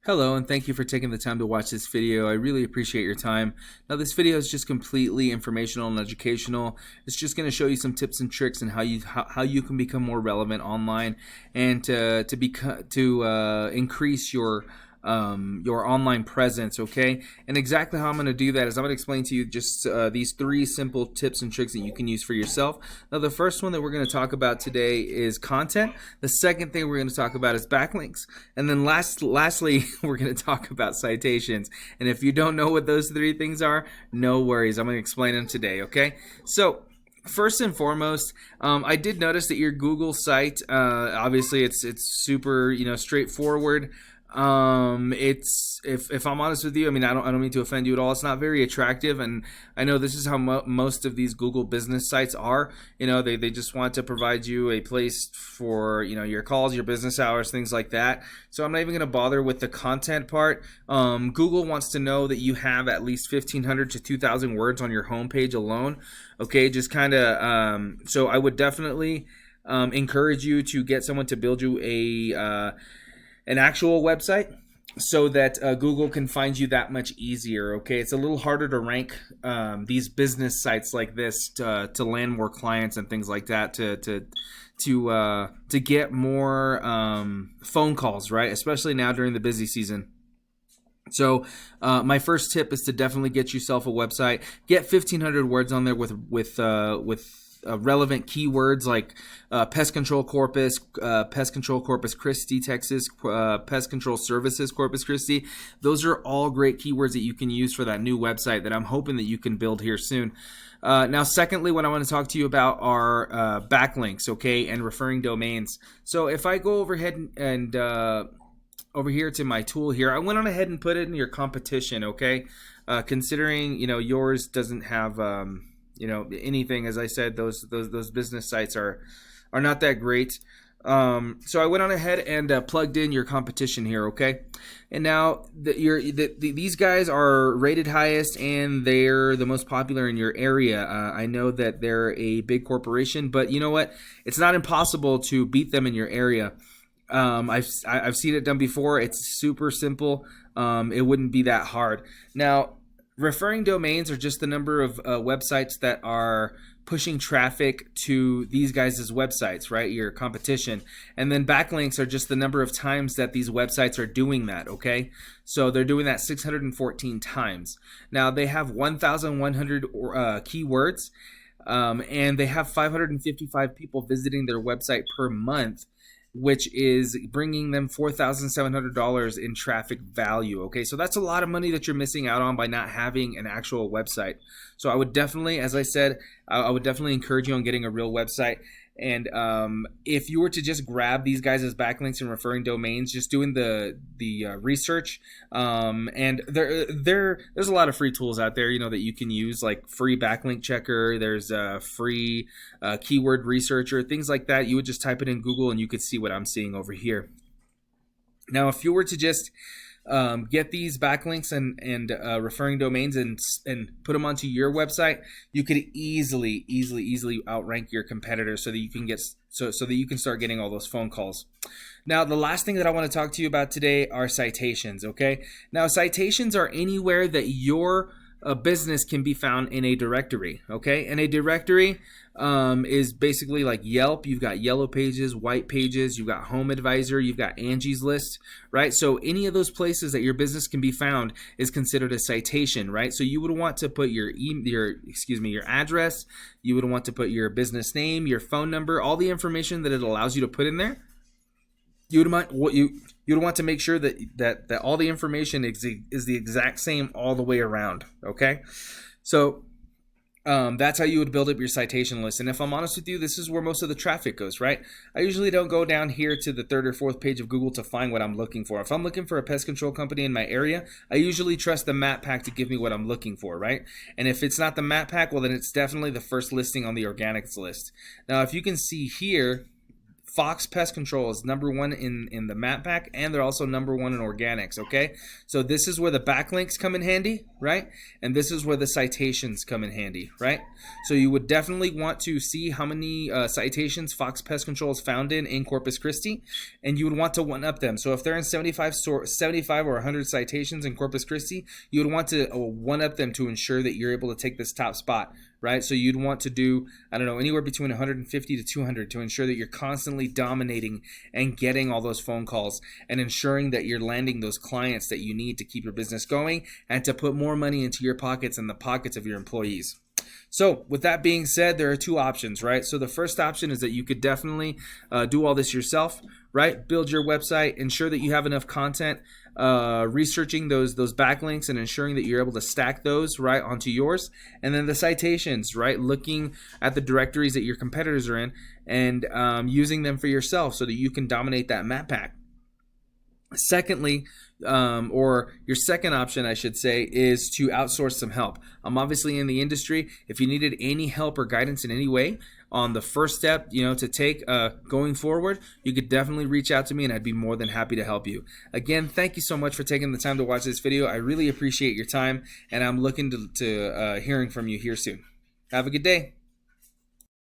Hello, and thank you for taking the time to watch this video. I really appreciate your time. Now, this video is just completely informational and educational. It's just going to show you some tips and tricks and how you can become more relevant online and to increase your online presence, okay? And exactly how I'm going to do that is I'm going to explain to you just these 3 simple tips and tricks that you can use for yourself. Now, the first one that we're going to talk about today is content. The second thing we're going to talk about is backlinks. And then lastly, we're going to talk about citations. And if you don't know what those 3 things are, no worries. I'm going to explain them today, okay? So, first and foremost, I did notice that your Google site, obviously it's super, straightforward. It's if I'm honest with you, I mean, I don't mean to offend you at all. It's not very attractive, and I know this is how most of these Google business sites are. They just want to provide you a place for your calls, your business hours, things like that. So I'm not even going to bother with the content part. Google wants to know that you have at least 1,500 to 2,000 words on your homepage alone. Okay, just kind of. So I would definitely encourage you to get someone to build you an actual website so that Google can find you that much easier. Okay, it's a little harder to rank these business sites like this to land more clients and things like that, to get more phone calls, right? Especially now during the busy season. So my first tip is to definitely get yourself a website. Get 1,500 words on there with relevant keywords like pest control Corpus Christi, Texas, pest control services Corpus Christi. Those are all great keywords that you can use for that new website that I'm hoping that you can build here soon. Now, secondly, what I want to talk to you about are backlinks, okay, and referring domains. So if I go overhead and over here to my tool here, I went on ahead and put it in your competition, okay? Considering yours doesn't have anything, as I said, those business sites are not that great. So I went on ahead and plugged in your competition here, okay? And now these guys are rated highest and they're the most popular in your area. I know that they're a big corporation, but you know what? It's not impossible to beat them in your area. I've seen it done before. It's super simple. It wouldn't be that hard. Now, referring domains are just the number of websites that are pushing traffic to these guys' websites, right? Your competition. And then backlinks are just the number of times that these websites are doing that, okay? So they're doing that 614 times. Now, they have 1,100 keywords, and they have 555 people visiting their website per month, which is bringing them $4,700 in traffic value. Okay, so that's a lot of money that you're missing out on by not having an actual website. So I would definitely, as I said, I would definitely encourage you on getting a real website. And if you were to just grab these guys as backlinks and referring domains, just doing the research, and there's a lot of free tools out there, that you can use, like free backlink checker. There's a free keyword researcher, things like that. You would just type it in Google and you could see what I'm seeing over here. Now, if you were to just get these backlinks and referring domains and put them onto your website, you could easily outrank your competitors so that you can that you can start getting all those phone calls. Now, the last thing that I want to talk to you about today are citations, okay? Now, citations are anywhere that your business can be found in a directory, okay? And a directory is basically like Yelp. You've got Yellow Pages, White Pages, you've got Home Advisor, you've got Angie's List, right? So any of those places that your business can be found is considered a citation, right? So you would want to put your address, you would want to put your business name, your phone number, all the information that it allows you to put in there. You'd want to make sure that all the information is the exact same all the way around, okay? So that's how you would build up your citation list. And if I'm honest with you, this is where most of the traffic goes, right? I usually don't go down here to the 3rd or 4th page of Google to find what I'm looking for. If I'm looking for a pest control company in my area, I usually trust the map pack to give me what I'm looking for, right? And if it's not the map pack, well, then it's definitely the first listing on the organics list. Now, if you can see here, Fox Pest Control is #1 in the map pack, and they're also #1 in organics, okay? So this is where the backlinks come in handy, right? And this is where the citations come in handy, right? So you would definitely want to see how many citations Fox Pest Control is found in Corpus Christi, and you would want to one-up them. So if they're in 75 or 100 citations in Corpus Christi, you would want to one-up them to ensure that you're able to take this top spot, right? So you'd want to do, I don't know, anywhere between 150 to 200 to ensure that you're constantly dominating and getting all those phone calls and ensuring that you're landing those clients that you need to keep your business going and to put more money into your pockets and the pockets of your employees. So with that being said, there are two options, right? So the first option is that you could definitely do all this yourself, right? Build your website, ensure that you have enough content, researching those backlinks and ensuring that you're able to stack those right onto yours. And then the citations, right? Looking at the directories that your competitors are in and using them for yourself so that you can dominate that map pack. Secondly, or your second option, I should say, is to outsource some help. I'm obviously in the industry. If you needed any help or guidance in any way on the first step, to take going forward, you could definitely reach out to me and I'd be more than happy to help you. Again, thank you so much for taking the time to watch this video. I really appreciate your time, and I'm looking to hearing from you here soon. Have a good day.